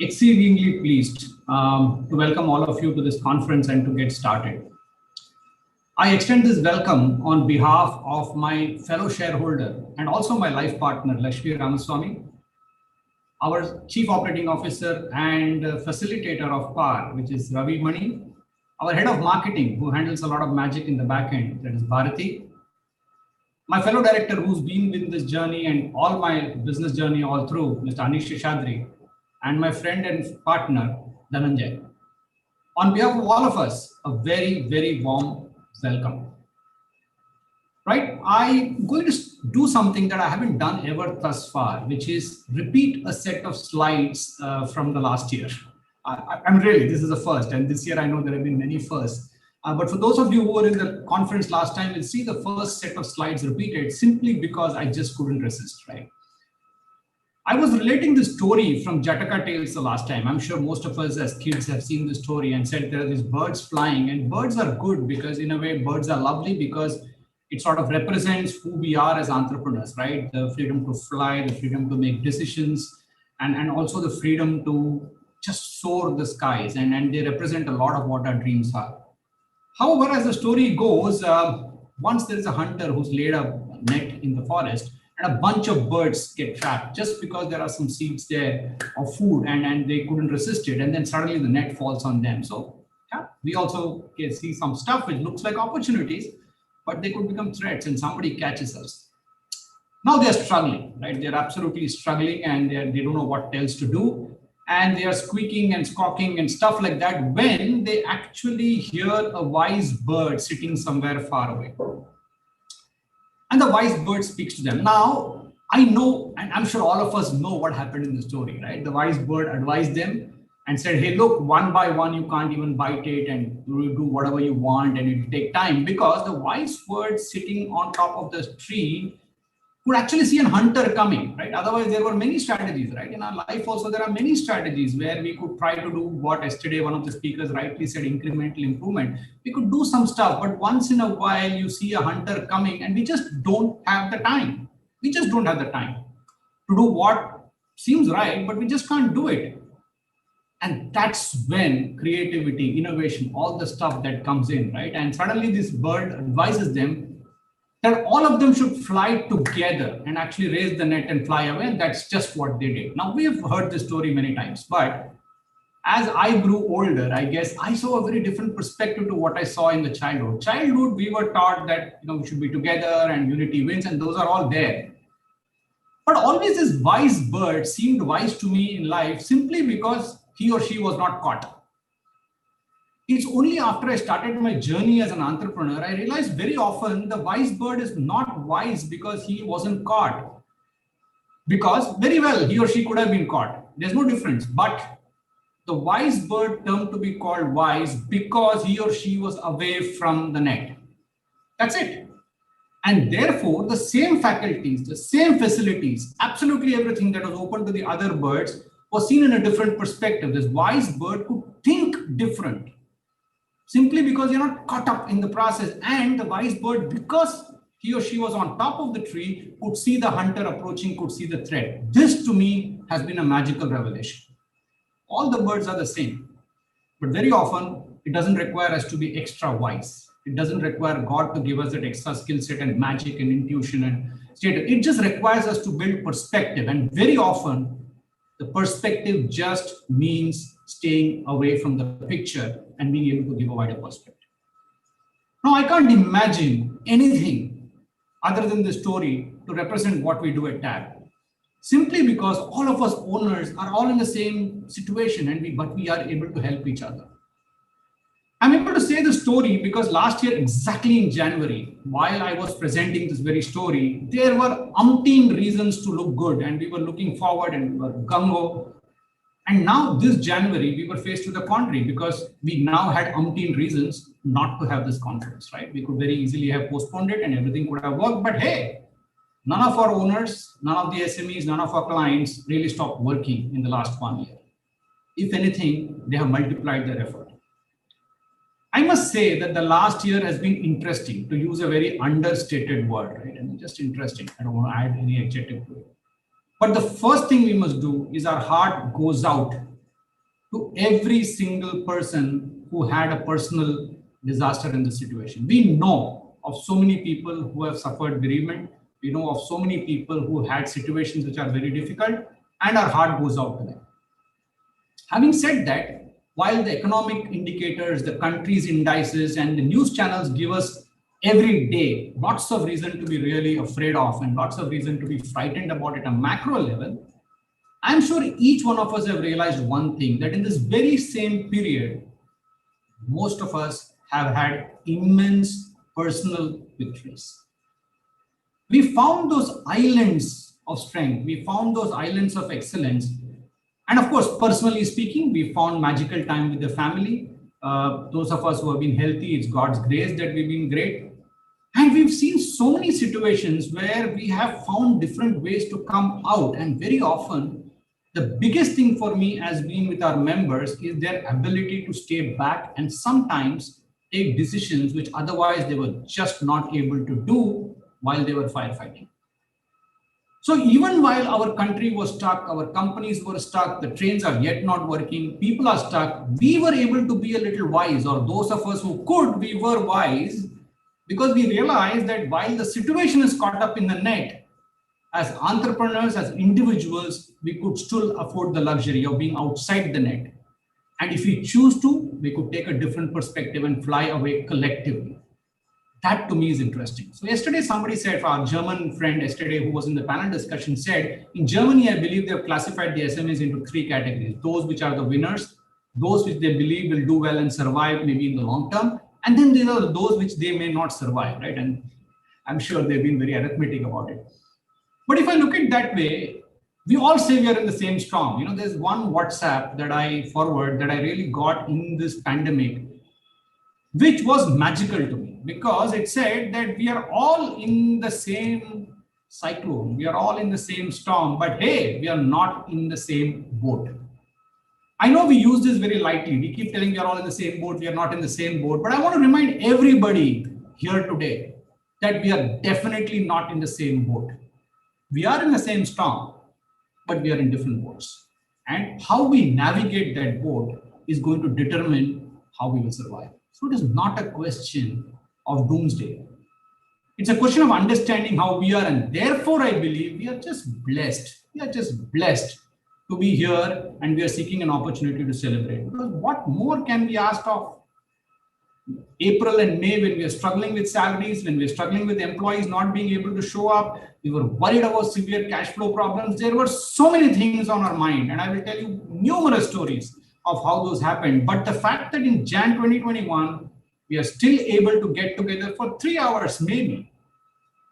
exceedingly pleased to welcome all of you to this conference and to get started. I extend this welcome on behalf of my fellow shareholder and also my life partner, Lakshmi Ramaswamy, our Chief Operating Officer and facilitator of PAR, which is Ravi Mani, our Head of Marketing, who handles a lot of magic in the back end, that is Bharati, my fellow director who's been with this journey and all my business journey all through, Mr. Anish Shadri, and my friend and partner, Dhananjay. On behalf of all of us, a very, very warm welcome. Right, I'm going to do something that I haven't done ever thus far, which is repeat a set of slides from the last year. I'm really, this is the first, and this year I know there have been many firsts. But for those of you who were in the conference last time, you'll see the first set of slides repeated simply because I just couldn't resist, right? I was relating this story from Jataka Tales the last time. I'm sure most of us as kids have seen the story and said there are these birds flying, and birds are good because in a way birds are lovely because it sort of represents who we are as entrepreneurs, right? The freedom to fly, the freedom to make decisions, and also the freedom to just soar the skies, and they represent a lot of what our dreams are. However, as the story goes, once there is a hunter who's laid a net in the forest and a bunch of birds get trapped just because there are some seeds there of food and they couldn't resist it. And then suddenly the net falls on them. So yeah, we also can see some stuff which looks like opportunities, but they could become threats and somebody catches us. Now they're struggling, right? They're absolutely struggling and they don't know what else to do. And they are squeaking and squawking and stuff like that when they actually hear a wise bird sitting somewhere far away. And the wise bird speaks to them. Now, I know, and I'm sure all of us know what happened in the story, right? The wise bird advised them and said, hey, look, one by one, you can't even bite it and you do whatever you want and it'll take time, because the wise bird sitting on top of the tree could actually see a hunter coming, right? Otherwise, there were many strategies, right? In our life also, there are many strategies where we could try to do what yesterday one of the speakers rightly said, incremental improvement. We could do some stuff, but once in a while you see a hunter coming and we just don't have the time. We just don't have the time to do what seems right, but we just can't do it. And that's when creativity, innovation, all the stuff that comes in, right? And suddenly this bird advises them that all of them should fly together and actually raise the net and fly away. And that's just what they did. Now, we have heard this story many times, but as I grew older, I guess I saw a very different perspective to what I saw in the childhood. Childhood, we were taught that we should be together and unity wins, and those are all there. But always this wise bird seemed wise to me in life simply because he or she was not caught. It's only after I started my journey as an entrepreneur, I realized very often the wise bird is not wise because he wasn't caught. Because very well, he or she could have been caught. There's no difference. But the wise bird term to be called wise because he or she was away from the net. That's it. And therefore, the same faculties, the same facilities, absolutely everything that was open to the other birds was seen in a different perspective. This wise bird could think different. Simply because you're not caught up in the process, and the wise bird, because he or she was on top of the tree, could see the hunter approaching, could see the threat. This to me has been a magical revelation. All the birds are the same, but very often it doesn't require us to be extra wise. It doesn't require God to give us that extra skill set and magic and intuition and status. It just requires us to build perspective, and very often the perspective just means staying away from the picture and being able to give a wider perspective. Now, I can't imagine anything other than the story to represent what we do at TAB. Simply because all of us owners are all in the same situation, but we are able to help each other. I'm able to say the story because last year, exactly in January, while I was presenting this very story, there were umpteen reasons to look good, and we were looking forward and we were gung-ho. And now this January, we were faced with the contrary because we now had umpteen reasons not to have this conference, right? We could very easily have postponed it and everything could have worked. But hey, none of our owners, none of the SMEs, none of our clients really stopped working in the last 1 year. If anything, they have multiplied their effort. I must say that the last year has been interesting, to use a very understated word, right? And just interesting. I don't want to add any adjective to it. But the first thing we must do is our heart goes out to every single person who had a personal disaster in this situation. We know of so many people who have suffered bereavement. We know of so many people who had situations which are very difficult, and our heart goes out to them. Having said that, while the economic indicators, the country's indices, and the news channels give us every day lots of reason to be really afraid of and lots of reason to be frightened about at a macro level, I'm sure each one of us have realized one thing, that in this very same period, most of us have had immense personal victories. We found those islands of strength, we found those islands of excellence. And of course, personally speaking, we found magical time with the family. Those of us who have been healthy, it's God's grace that we've been great. And we've seen so many situations where we have found different ways to come out. And very often, the biggest thing for me has been with our members is their ability to stay back and sometimes take decisions which otherwise they were just not able to do while they were firefighting. So even while our country was stuck, our companies were stuck, the trains are yet not working, people are stuck, we were able to be a little wise, or those of us who could, we were wise, because we realized that while the situation is caught up in the net, as entrepreneurs, as individuals, we could still afford the luxury of being outside the net. And if we choose to, we could take a different perspective and fly away collectively. That to me is interesting. So yesterday somebody said, our German friend yesterday who was in the panel discussion said, in Germany, I believe they have classified the SMEs into three categories. Those which are the winners, those which they believe will do well and survive maybe in the long term. And then there are those which they may not survive, right? And I'm sure they've been very arithmetic about it. But if I look at it that way, we all say we are in the same storm. You know, there's one WhatsApp that I forward that I really got in this pandemic, which was magical to me because it said that we are all in the same cyclone, we are all in the same storm, but hey, we are not in the same boat. I know we use this very lightly. We keep telling we are all in the same boat, we are not in the same boat, but I want to remind everybody here today that we are definitely not in the same boat. We are in the same storm, but we are in different boats. And how we navigate that boat is going to determine how we will survive. So it is not a question of doomsday. It's a question of understanding how we are, and therefore I believe we are just blessed. We are just blessed to be here, and we are seeking an opportunity to celebrate. Because what more can be asked of? April and May, when we are struggling with salaries, when we are struggling with employees not being able to show up, we were worried about severe cash flow problems. There were so many things on our mind, and I will tell you numerous stories of how those happened. But the fact that in Jan 2021, we are still able to get together for 3 hours maybe,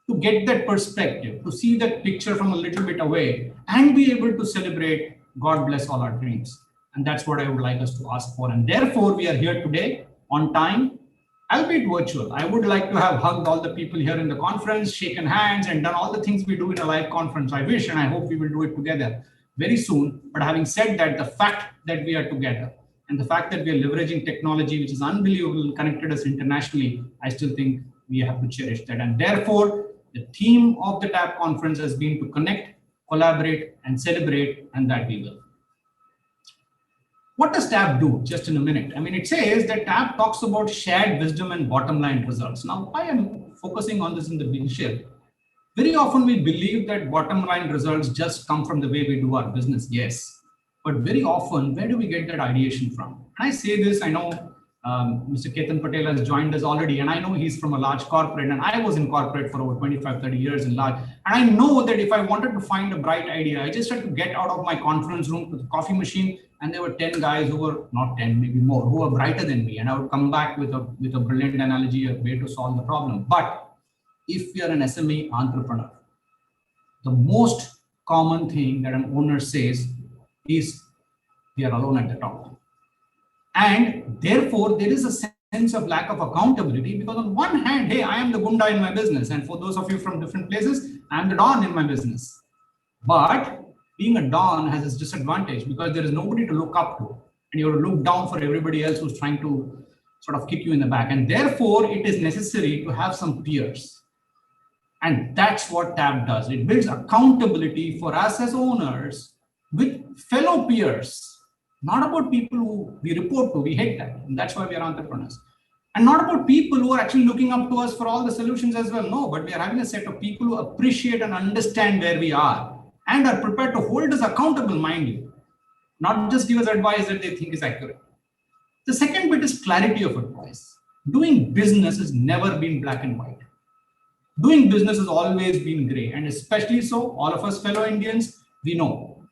to get that perspective, to see that picture from a little bit away, and be able to celebrate, God bless all our dreams. And that's what I would like us to ask for. And therefore, we are here today on time, albeit virtual. I would like to have hugged all the people here in the conference, shaken hands, and done all the things we do in a live conference. I wish, and I hope we will do it together very soon. But having said that, the fact that we are together and the fact that we are leveraging technology, which is unbelievable, connected us internationally, I still think we have to cherish that. And therefore, the theme of the TAB conference has been to connect, collaborate, and celebrate, and that we will. What does TAB do? Just in a minute. I mean, it says that TAB talks about shared wisdom and bottom line results. Now, I am focusing on this in the initial. Very often we believe that bottom line results just come from the way we do our business. Yes. But very often, where do we get that ideation from? And I say this, I know Mr. Ketan Patel has joined us already, and I know he's from a large corporate, and I was in corporate for over 25, 30 years in large. And I know that if I wanted to find a bright idea, I just had to get out of my conference room to the coffee machine, and there were 10 guys who were, not 10, maybe more, who were brighter than me. And I would come back with a brilliant analogy, a way to solve the problem. But if you're an SME entrepreneur, the most common thing that an owner says is we are alone at the top. And therefore, there is a sense of lack of accountability because on one hand, hey, I am the Gunda in my business. And for those of you from different places, I'm the Don in my business. But being a Don has its disadvantage because there is nobody to look up to. And you have to look down for everybody else who's trying to sort of kick you in the back. And therefore, it is necessary to have some peers. And that's what TAB does. It builds accountability for us as owners with fellow peers not about people who we report to, we hate that. And that's why we are entrepreneurs. And not about people who are actually looking up to us for all the solutions as well. No, but we are having a set of people who appreciate and understand where we are and are prepared to hold us accountable, mind you, not just give us advice that they think is accurate. The second bit is clarity of advice. Doing business has never been black and white. Doing business has always been gray, and especially so, all of us fellow Indians, we know.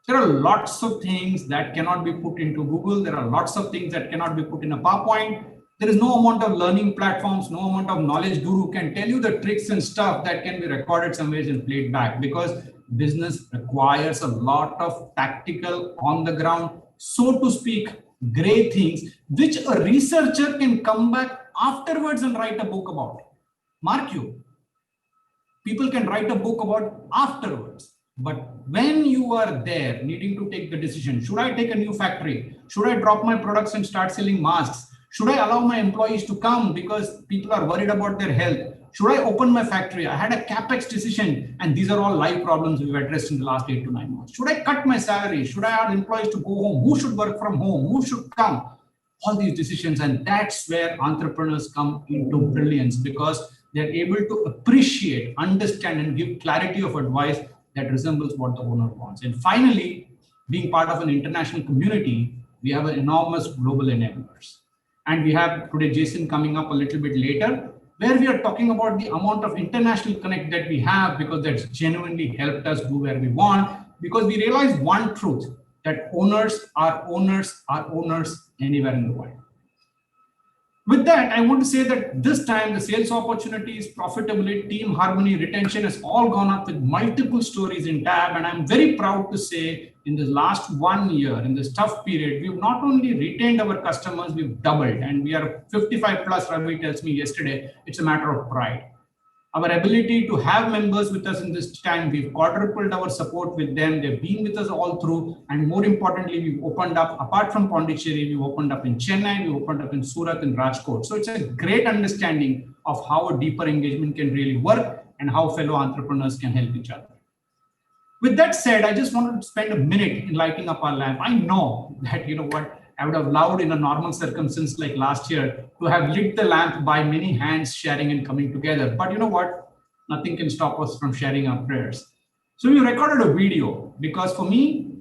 There are lots of things that cannot be put into Google. There are lots of things that cannot be put in a PowerPoint. There is no amount of learning platforms, no amount of knowledge guru can tell you the tricks and stuff that can be recorded somewhere and played back, because business requires a lot of tactical, on the ground, so to speak, gray things, which a researcher can come back afterwards and write a book about. Mark you, people can write a book about afterwards. But when you are there needing to take the decision, should I take a new factory? Should I drop my products and start selling masks? Should I allow my employees to come because people are worried about their health? Should I open my factory? I had a capex decision, and these are all live problems we've addressed in the last 8 to 9 months. Should I cut my salary? Should I ask employees to go home? Who should work from home? Who should come? All these decisions, and that's where entrepreneurs come into brilliance, because they're able to appreciate, understand, and give clarity of advice that resembles what the owner wants. And finally, being part of an international community, we have an enormous global enablers. And we have today Jason coming up a little bit later, where we are talking about the amount of international connect that we have, because that's genuinely helped us do where we want, because we realize one truth, that owners are owners are owners anywhere in the world. With that, I want to say that this time the sales opportunities, profitability, team harmony, retention has all gone up with multiple stories in tab. And I'm very proud to say in the last 1 year, in this tough period, we've not only retained our customers, we've doubled, and we are 55 plus. Ravi tells me yesterday, it's a matter of pride. Our ability to have members with us in this time, we've quadrupled our support with them. They've been with us all through. And more importantly, we've opened up, apart from Pondicherry, we've opened up in Chennai, we opened up in Surat and Rajkot. So it's a great understanding of how a deeper engagement can really work and how fellow entrepreneurs can help each other. With that said, I just wanted to spend a minute in lighting up our lamp. I know that, you know what, I would have loved in a normal circumstance like last year to have lit the lamp by many hands sharing and coming together. But you know what? Nothing can stop us from sharing our prayers. So we recorded a video because for me,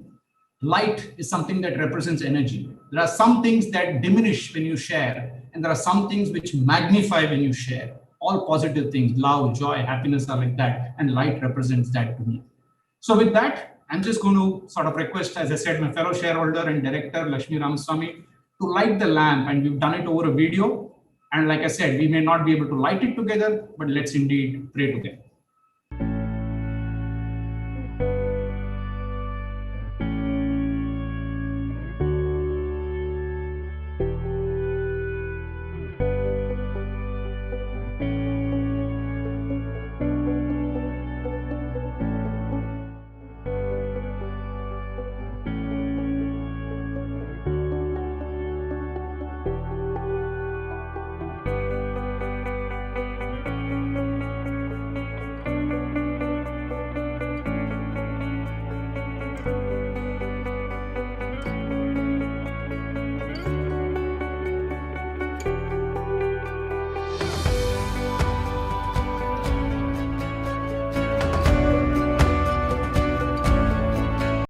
light is something that represents energy. There are some things that diminish when you share, and there are some things which magnify when you share. All positive things, love, joy, happiness are like that, and light represents that to me. So with that, I'm just going to sort of request, as I said, my fellow shareholder and director, Lakshmi Ramaswamy, to light the lamp, and we've done it over a video. And like I said, we may not be able to light it together, but let's indeed pray together.